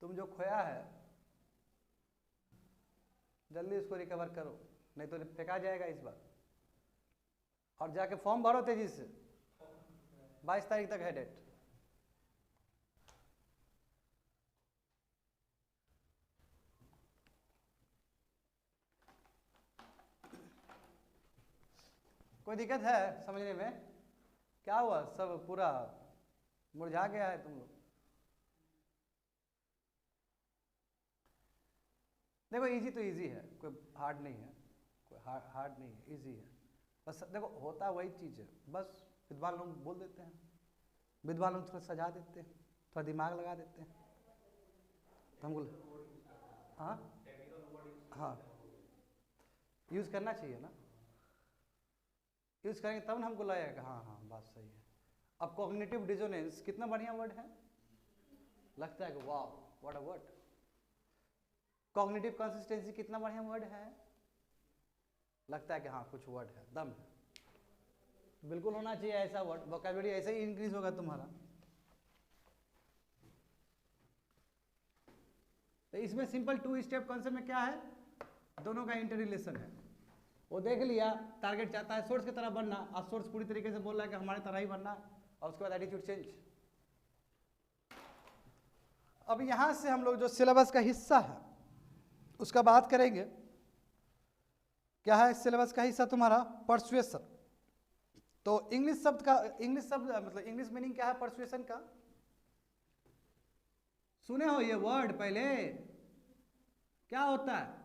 तुम जो खोया है जल्दी उसको रिकवर करो, नहीं तो फेंका जाएगा इस बार। और जाके फॉर्म भरो तेजी से, 22 तारीख तक है डेट। कोई दिक्कत है समझने में? क्या हुआ? सब पूरा मुरझा गया है तुम लोग? देखो इजी तो इजी है, कोई हार्ड नहीं है, कोई हार्ड नहीं है, इजी है। बस देखो होता वही चीज़ है, बस विद्वान लोग बोल देते हैं, विद्वान लोग थोड़ा सजा देते हैं, थोड़ा दिमाग लगा देते हैं, तो हम बोल हाँ हाँ यूज़ करना चाहिए ना, यूज़ करेंगे तब ना हमको लगेगा हाँ हाँ बात सही है। अब कॉग्निटिव डिसोनेंस कितना बढ़िया वर्ड है, लगता है कि वाह what a word. Cognitive consistency कितना बढ़िया वर्ड है, लगता है कि हाँ कुछ वर्ड है, दम है। बिल्कुल होना चाहिए ऐसा वर्ड, वोकैबुलरी ऐसे ही इंक्रीज होगा तुम्हारा। तो इसमें सिंपल 2 स्टेप कॉन्सेप्ट में क्या है, दोनों का इंटर रिलेशन है। वो देख लिया, टारगेट चाहता है सोर्स की तरह बनना, और सोर्स पूरी तरीके से बोल रहा है कि हमारे तरह ही बनना, और उसके बाद एटीट्यूड चेंज। अब यहां से हम लोग जो सिलेबस का हिस्सा है उसका बात करेंगे। क्या है सिलेबस का हिस्सा तुम्हारा? परसुएशन। तो इंग्लिश शब्द मतलब इंग्लिश मीनिंग क्या है परसुएशन का? सुने हो ये वर्ड पहले? क्या होता है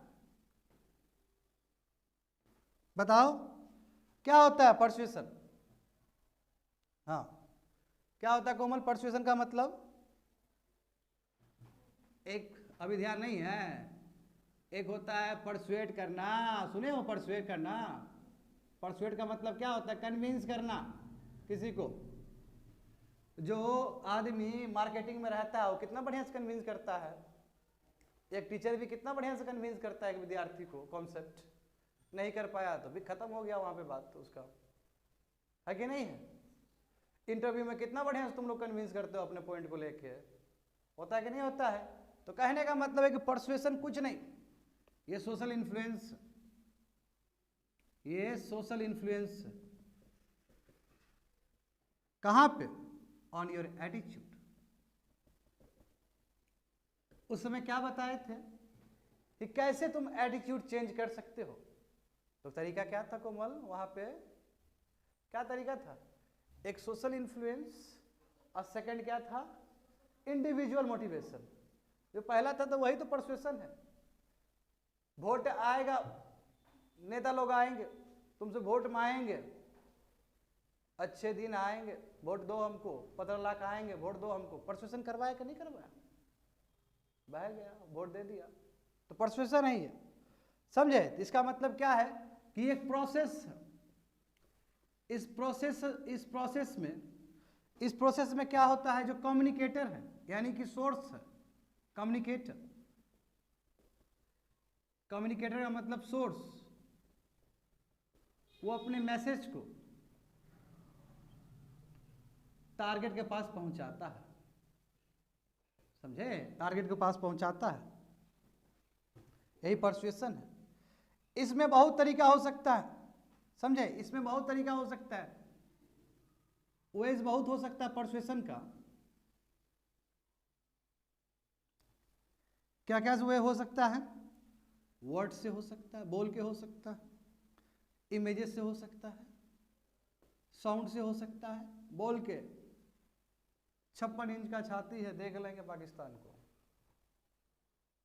बताओ, क्या होता है परसुएशन? हाँ, क्या होता है कोमल परसुएशन का मतलब? एक अभी ध्यान नहीं है, एक होता है परसुएट करना, सुने हो परसुएट करना? परसुएट का मतलब क्या होता है? कन्विंस करना किसी को। जो आदमी मार्केटिंग में रहता है वो कितना बढ़िया से कन्विंस करता है, एक टीचर भी कितना बढ़िया से कन्विंस करता है कि विद्यार्थी को कॉन्सेप्ट, नहीं कर पाया तो भी खत्म हो गया वहां पे बात तो उसका, है कि नहीं है? इंटरव्यू में कितना बढ़िया से तुम लोग कन्विंस करते हो अपने पॉइंट को लेके, होता है कि नहीं होता है? तो कहने का मतलब है कि परसुएशन कुछ नहीं, ये सोशल इन्फ्लुएंस, ये सोशल इन्फ्लुएंस कहां पे? On your attitude. उस समय क्या बताए थे कि कैसे तुम एटीट्यूड चेंज कर सकते हो? तो तरीका क्या था कोमल वहां पे? क्या तरीका था? एक सोशल इन्फ्लुएंस, और सेकंड क्या था? Individual motivation. जो पहला था तो वही तो परसुएशन है। वोट आएगा, नेता लोग आएंगे तुमसे वोट मांगेंगे, अच्छे दिन आएंगे वोट दो हमको, 15 लाख आएंगे वोट दो हमको। परसुएशन करवाया कि नहीं करवाया? बह गया, वोट दे दिया, तो परसुएशन है ये, समझे? इसका मतलब क्या है कि एक प्रोसेस, इस प्रोसेस में क्या होता है? जो कम्युनिकेटर है यानी कि सोर्स है, कम्युनिकेटर का मतलब सोर्स, वो अपने मैसेज को टारगेट के पास पहुंचाता है, समझे? टारगेट के पास पहुंचाता है, यही परसुएशन है। इसमें बहुत तरीका हो सकता है, समझे? इसमें बहुत तरीका हो सकता है, वेज बहुत हो सकता है परसुएशन का। क्या क्या वे हो सकता है? वर्ड से हो सकता है, बोल के हो सकता है, इमेजेस से हो सकता है, साउंड से हो सकता है, बोल के 56 इंच का छाती है देख लेंगे पाकिस्तान को,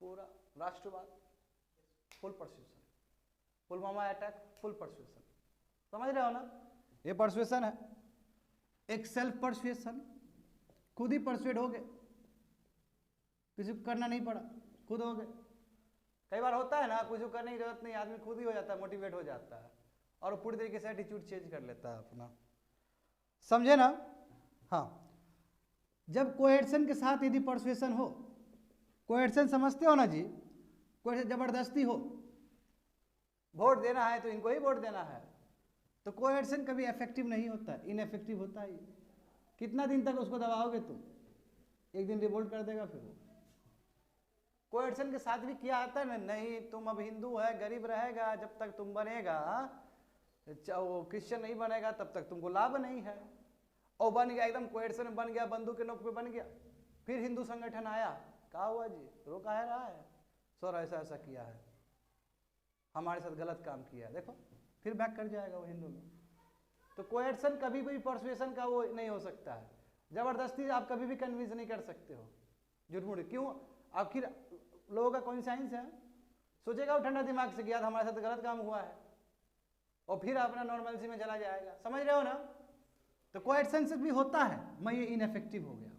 पूरा राष्ट्रवाद, full persuasion, Pulwama attack, full persuasion, समझ रहे हो ना? ये परसुएशन है। एक सेल्फ परसुएशन, खुद ही परसुएड हो गए, किसी को करना नहीं पड़ा, खुद हो गए। कई बार होता है ना, कुछ करने की जरूरत नहीं, आदमी खुद ही हो जाता है, मोटिवेट हो जाता है, और पूरी तरीके से एटीट्यूड चेंज कर लेता है अपना, समझे ना? हाँ, जब कोएर्सन के साथ यदि परसुएशन हो, कोएर्सन समझते हो ना जी? कोई जबरदस्ती हो, वोट देना है तो इनको ही वोट देना है, तो कोएर्सन कभी इफेक्टिव नहीं होता, इनइफेक्टिव होता है। कितना दिन तक उसको दबाओगे तुम? एक दिन रिवोल्ट कर देगा फिर वो। कोएर्सन के साथ भी किया आता है ना, नहीं तुम अब हिंदू है, गरीब रहेगा जब तक तुम बनेगा, वो क्रिश्चियन नहीं बनेगा तब तक तुमको लाभ नहीं है। और बन गया एकदम, कोएर्सन बन गया, बंदूक के नोक पे बन गया, फिर हिंदू संगठन आया, कहा हुआ जी रोका है रहा है सर, ऐसा ऐसा किया है, हमारे साथ गलत काम किया है, देखो फिर बैक कर जाएगा वो हिंदू में। तो कोएर्सन कभी भी परसुएशन का वो नहीं हो सकता है, जबरदस्ती आप कभी भी कन्विंस नहीं कर सकते हो, झूठ-मूठ। क्यों? आखिर लोगों का कॉन्साइंस है, सोचेगा वो ठंडा दिमाग से किया था, हमारे साथ गलत काम हुआ है, और फिर अपना नॉर्मलसी में चला जाएगा, समझ रहे हो ना? तो कोएर्सन से भी होता है, मैं ये इनइफेक्टिव हो गया,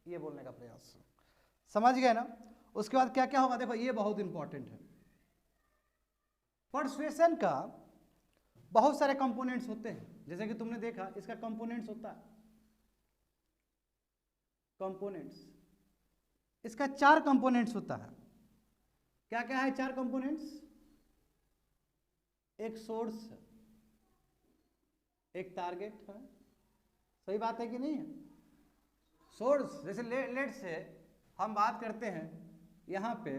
ये बोलने का प्रयास, समझ गए ना? उसके बाद क्या क्या होगा देखो, ये बहुत इंपॉर्टेंट है। परसुएशन का बहुत सारे कंपोनेंट्स होते हैं, जैसे कि तुमने देखा इसका कंपोनेंट्स होता है, कंपोनेंट्स, इसका 4 कंपोनेंट्स होता है। क्या क्या है 4 कंपोनेंट्स? एक सोर्स, एक टारगेट है। सही बात है कि नहीं है? सोर्स, जैसे लेट से हम बात करते हैं यहाँ पे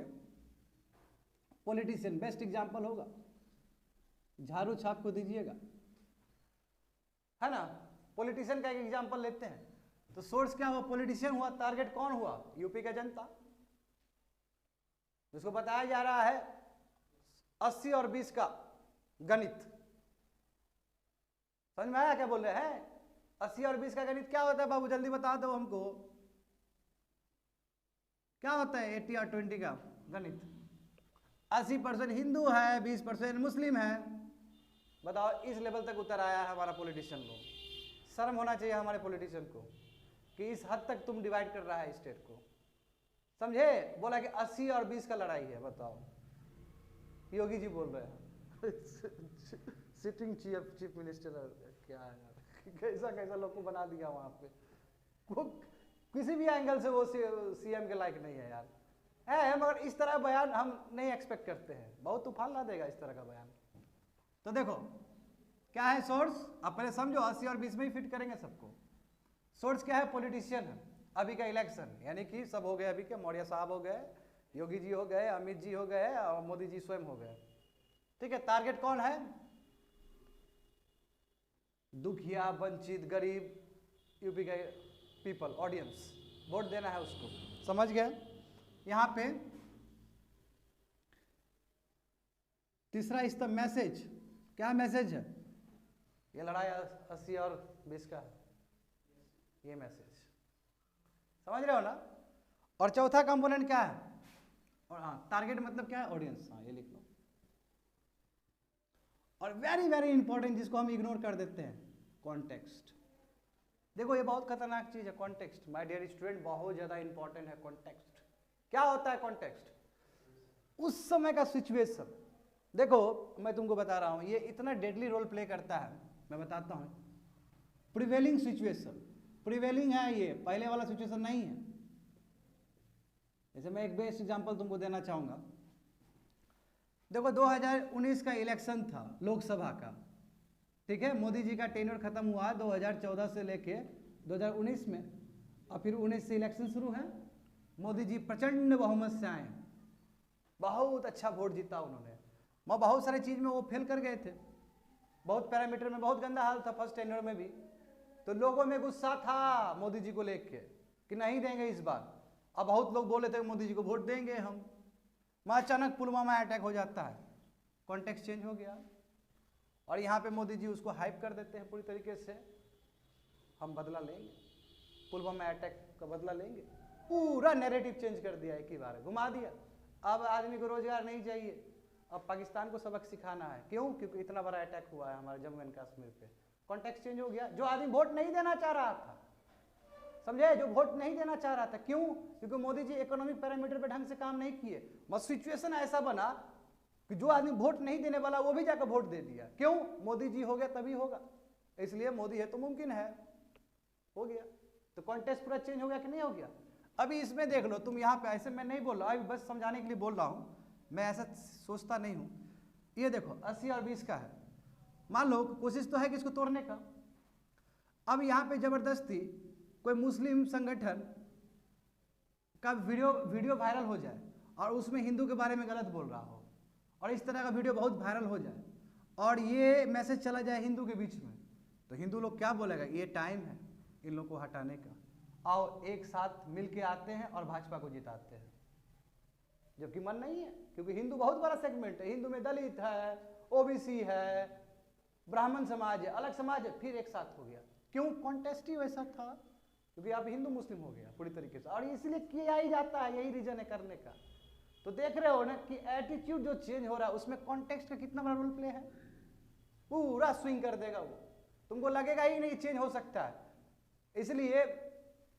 पॉलिटिशियन, बेस्ट एग्जांपल होगा, झाड़ू छाप को दीजिएगा, है ना? पॉलिटिशियन का एक एग्जांपल लेते हैं, तो सोर्स क्या हुआ? पॉलिटिशियन हुआ। टारगेट कौन हुआ? यूपी का जनता, जिसको बताया जा रहा है 80 और 20 का गणित। समझ में आया क्या बोल रहे हैं? 80 और 20 का गणित क्या होता है बाबू? जल्दी बता दो हमको, क्या होता है 80 और 20 का गणित? 80% हिंदू है, 20% मुस्लिम है। बताओ, इस लेवल तक उतर आया है हमारा पॉलिटिशियन लोग। शर्म होना चाहिए हमारे पॉलिटिशियन को कि इस हद तक तुम डिवाइड कर रहा है स्टेट को। समझे? बोला कि 80 और 20 का लड़ाई है। बताओ, योगी जी बोल रहे हैं सिटिंग चीफ मिनिस्टर, क्या है यार, कैसा कैसा लोग को बना दिया वहां पे। वो किसी भी एंगल से वो सीएम के लायक नहीं है यार, है। मगर इस तरह बयान हम नहीं एक्सपेक्ट करते हैं, बहुत तूफान ला देगा इस तरह का बयान। तो देखो क्या है सोर्स, आप पहले समझो, 80 और 20 में ही फिट करेंगे सबको। सोर्स क्या है? पॉलिटिशियन है। अभी का इलेक्शन, यानी कि सब हो गए, अभी के मौर्य साहब हो गए, योगी जी हो गए, अमित जी हो गए और मोदी जी स्वयं हो गए। ठीक है, टारगेट कौन है? दुखिया, वंचित, गरीब, यूपी के पीपल, ऑडियंस, वोट देना है उसको। समझ गए? यहां पे तीसरा इस द मैसेज, क्या मैसेज है? ये लड़ाई 80 और 20 का है, ये मैसेज। समझ रहे हो ना? और चौथा कंपोनेंट क्या है? और हाँ, टारगेट मतलब क्या है? ऑडियंस। हाँ, ये लिख लो। और वेरी वेरी इंपॉर्टेंट, जिसको हम इग्नोर कर देते हैं, कॉन्टेक्स्ट। देखो ये बहुत खतरनाक चीज है, कॉन्टेक्स्ट। माय डियर स्टूडेंट, बहुत ज्यादा इंपॉर्टेंट है कॉन्टेक्स्ट। क्या होता है कॉन्टेक्स्ट? उस समय का सिचुएशन। देखो मैं तुमको बता रहा हूं, ये इतना डेडली रोल प्ले करता है, मैं बताता हूं। प्रिवेलिंग सिचुएशन, प्रिवेलिंग है ये, पहले वाला सिचुएशन नहीं है। जैसे मैं एक बेस्ट एग्जांपल तुमको देना चाहूंगा। देखो 2019 का इलेक्शन था लोकसभा का, ठीक है? मोदी जी का टेन्योर खत्म हुआ 2014 से लेके 2019 में, और फिर 19 से इलेक्शन शुरू है। मोदी जी प्रचंड बहुमत से आए, बहुत अच्छा वोट जीता उन्होंने। मैं बहुत सारे चीज में वो फेल कर गए थे, बहुत पैरामीटर में बहुत गंदा हाल था फर्स्ट टेन्योर में भी। तो लोगों में गुस्सा था मोदी जी को लेके कि नहीं देंगे इस बार। अब बहुत लोग बोले थे मोदी जी को वोट देंगे हम। वहाँ अचानक पुलवामा अटैक हो जाता है, कॉन्टेक्स्ट चेंज हो गया, और यहाँ पे मोदी जी उसको हाइप कर देते हैं पूरी तरीके से, हम बदला लेंगे, पुलवामा अटैक का बदला लेंगे। पूरा नैरेटिव चेंज कर दिया, एक ही बार घुमा दिया। अब आदमी को रोजगार नहीं चाहिए, अब पाकिस्तान को सबक सिखाना है। क्यों? क्योंकि इतना बड़ा अटैक हुआ है हमारे जम्मू एंड कश्मीर पे। कॉन्टेक्स्ट चेंज हो गया। जो आदमी वोट नहीं देना चाह रहा था, समझे, जो वोट नहीं देना चाह रहा था, क्यों? क्योंकि मोदी जी इकोनॉमिक पैरामीटर पे ढंग से काम नहीं किए। बस सिचुएशन ऐसा बना कि जो आदमी वोट नहीं देने वाला वो भी जाकर वोट दे दिया। क्यों? मोदी जी हो गया तभी होगा, इसलिए मोदी है तो मुमकिन है, हो गया। तो कॉन्टेक्स्ट पूरा चेंज हो गया कि नहीं हो गया? अभी इसमें देख लो तुम, यहाँ पे ऐसे मैं नहीं बोल रहा, अभी बस समझाने के लिए बोल रहा हूँ, मैं ऐसा सोचता नहीं हूँ। ये देखो 80 और 20 का है, मान लो कोशिश तो है कि इसको तोड़ने का। अब यहाँ पे जबरदस्ती कोई मुस्लिम संगठन का वीडियो वायरल हो जाए और उसमें हिंदू के बारे में गलत बोल रहा हो, और इस तरह का वीडियो बहुत वायरल हो जाए और ये मैसेज चला जाए हिंदू के बीच में, तो हिंदू लोग क्या बोलेगा? ये टाइम है इन लोग को हटाने का, आओ एक साथ मिल के आते हैं और भाजपा को जिताते हैं। जबकि मन नहीं है, क्योंकि हिंदू बहुत बड़ा सेगमेंट है। हिंदू में दलित है, ओबीसी है, ब्राह्मण समाज है, अलग समाज है, फिर एक साथ हो गया। क्यों? कॉन्टेस्ट ही वैसा था, क्योंकि आप हिंदू मुस्लिम हो गया पूरी तरीके से, और इसलिए किया ही जाता है, यही रीजन है करने का। तो देख रहे हो ना कि एटीट्यूड जो चेंज हो रहा है उसमें कॉन्टेक्स्ट का कितना बड़ा रोल प्ले है, पूरा स्विंग कर देगा वो, तुमको लगेगा ही नहीं चेंज हो सकता है। इसलिए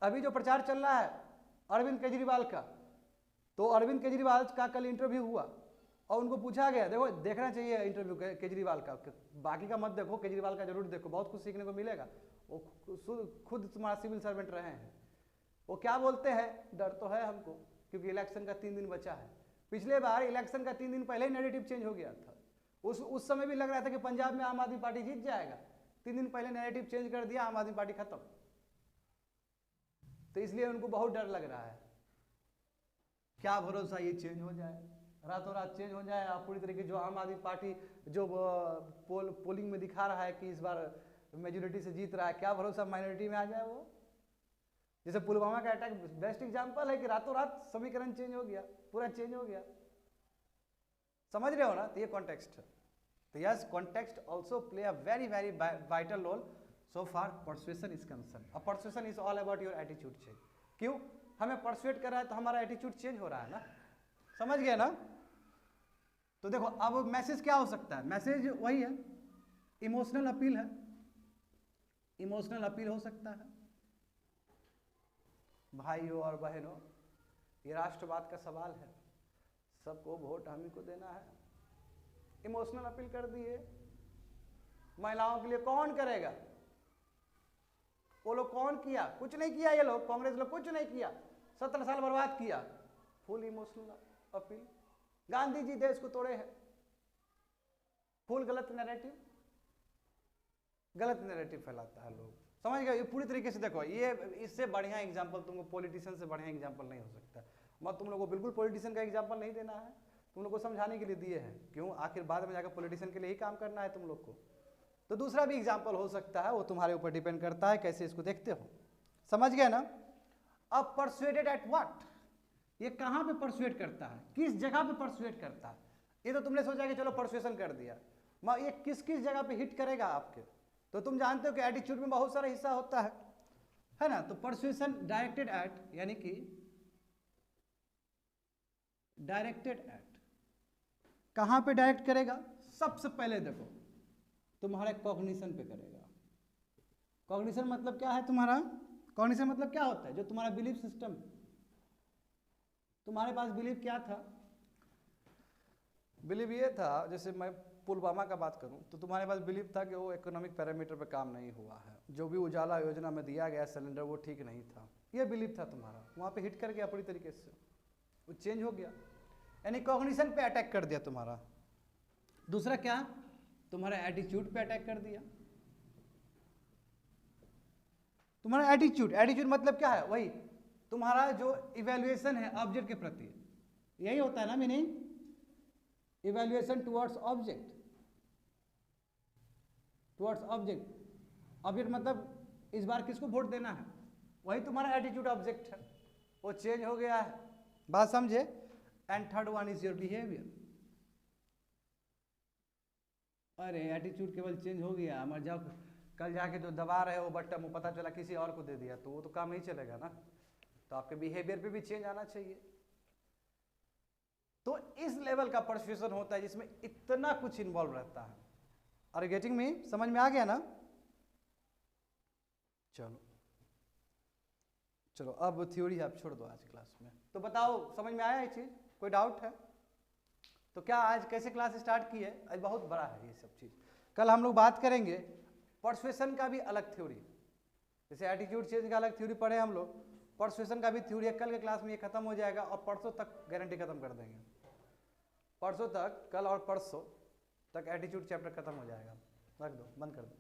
अभी जो प्रचार चल रहा है अरविंद केजरीवाल का, तो अरविंद केजरीवाल का कल इंटरव्यू हुआ और उनको पूछा गया, देखो देखना चाहिए इंटरव्यू केजरीवाल का, बाकी का मत देखो, केजरीवाल का जरूर देखो, बहुत कुछ सीखने को मिलेगा। वो खुद तुम्हारा सिविल सर्वेंट रहे हैं। वो क्या बोलते हैं? डर तो है हमको, क्योंकि इलेक्शन का 3 दिन बचा है। पिछले बार इलेक्शन का 3 दिन पहले ही नैरेटिव चेंज हो गया था। उस समय भी लग रहा था कि पंजाब में आम आदमी पार्टी जीत जाएगा। 3 दिन पहले नैरेटिव चेंज कर दिया, आम आदमी पार्टी खत्म। तो इसलिए उनको बहुत डर लग रहा है, क्या भरोसा ये चेंज हो जाए, रातों रात चेंज हो जाए। आप पूरी तरीके जो आम आदमी पार्टी जो पोलिंग में दिखा रहा है कि इस बार मेजोरिटी से जीत रहा है, क्या भरोसा माइनॉरिटी में आ जाए वो। जैसे पुलवामा का अटैक बेस्ट एग्जांपल है कि रातों रात समीकरण चेंज हो गया, पूरा चेंज हो गया। समझ रहे हो ना? तो ये कॉन्टेक्स्ट है। तो yes, context also play a very very vital role so far persuasion is concern. अब persuasion is all about your attitude change. क्यों? हमें परसुएट कर रहा है तो हमारा एटीट्यूड चेंज हो रहा है ना, समझ गए ना? तो देखो अब मैसेज क्या हो सकता है, मैसेज वही है, इमोशनल अपील है, इमोशनल अपील हो सकता है। भाइयों और बहनों, ये राष्ट्रवाद का सवाल है, सबको वोट हम ही को देना है। इमोशनल अपील कर दिए। महिलाओं के लिए कौन करेगा? वो लोग कौन किया? कुछ नहीं किया। ये लोग कांग्रेस लोग कुछ नहीं किया, 17 साल बर्बाद किया। Full emotional appeal. Gandhi ji देश को तोड़े हैं, फुल गलत नैरेटिव, गलत नैरेटिव फैलाता है लोग। समझ गए? ये पूरी तरीके से देखो, ये इससे बढ़िया एग्जाम्पल तुमको पॉलिटिशियन से बढ़िया एग्जाम्पल नहीं हो सकता। मैं तुम लोगों को बिल्कुल पॉलिटिशियन का एग्जाम्पल नहीं देना है, तुम लोग को समझाने के लिए दिए हैं। क्यों? आखिर बाद में जाकर पॉलिटिशियन के लिए ही काम करना है तुम लोग को। तो दूसरा भी एग्जाम्पल हो सकता है, वो तुम्हारे ऊपर डिपेंड करता है कैसे इसको देखते हो। समझ गए ना? अब परसुएडेड एट व्हाट, ये कहाँ पे परसुएट करता है, किस जगह पे परसुएट करता है? ये तो तुमने सोचा कि चलो परसुएशन कर दिया, ये किस किस जगह पे हिट करेगा आपके? तो तुम जानते हो कि एटीट्यूड में बहुत सारा हिस्सा होता है ना? तो परसुएशन डायरेक्टेड एट, यानी कि डायरेक्टेड एट, कहां पे डायरेक्ट करेगा? सबसे पहले देखो तुम्हारे कॉग्निशन पे करेगा। कॉग्निशन मतलब क्या है तुम्हारा? कॉग्निशन मतलब क्या होता है? जो तुम्हारा बिलीफ सिस्टम, तुम्हारे पास बिलीफ क्या था? बिलीव ये था, जैसे मैं पुलवामा का बात करूं तो तुम्हारे पास बिलीव था कि वो इकोनॉमिक पैरामीटर पे काम नहीं हुआ है, जो भी उजाला योजना में दिया गया सिलेंडर वो ठीक नहीं था, ये बिलीव था तुम्हारा। वहाँ पे हिट कर गया पूरी तरीके से, वो चेंज हो गया, यानी कॉग्निशन पे अटैक कर दिया तुम्हारा। दूसरा क्या? तुम्हारा एटीट्यूड पे अटैक कर दिया। तुम्हारा एटीट्यूड, एटीट्यूड मतलब क्या है? वही तुम्हारा जो इवैल्यूएशन है ऑब्जेक्ट के प्रति, यही होता है ना meaning, evaluation towards object, towards object. Object मतलब इस बार किसको वोट देना है, वही तुम्हारा एटीट्यूड ऑब्जेक्ट है, वो चेंज हो गया है। बात समझे? And third one is your behaviour. अरे एटीट्यूड केवल चेंज हो गया, मगर जब कल जाके जो दबा रहे हो बटन, वो पता चला किसी और को दे दिया, तो वो तो काम नहीं चलेगा ना। तो आपके बिहेवियर पे भी चेंज आना चाहिए। तो इस लेवल का परसुएशन होता है जिसमें इतना कुछ इन्वॉल्व रहता है। Are you getting me? समझ में आ गया ना? चलो चलो, अब थ्योरी आप छोड़ दो आज क्लास में। तो बताओ समझ में आया ये चीज? कोई डाउट है? तो क्या आज कैसे क्लास स्टार्ट की है? आज बहुत बड़ा है ये सब चीज। कल हम लोग बात करेंगे परसुएशन का भी अलग थ्योरी, जैसे एटीट्यूड चेंज का अलग थ्योरी पढ़े हम लोग, परसुएशन का भी थ्योरी है। कल के क्लास में ये खत्म हो जाएगा और परसों तक गारंटी खत्म कर देंगे। परसों तक, कल और परसों तक एटीट्यूड चैप्टर खत्म हो जाएगा। रख दो, बंद कर दो।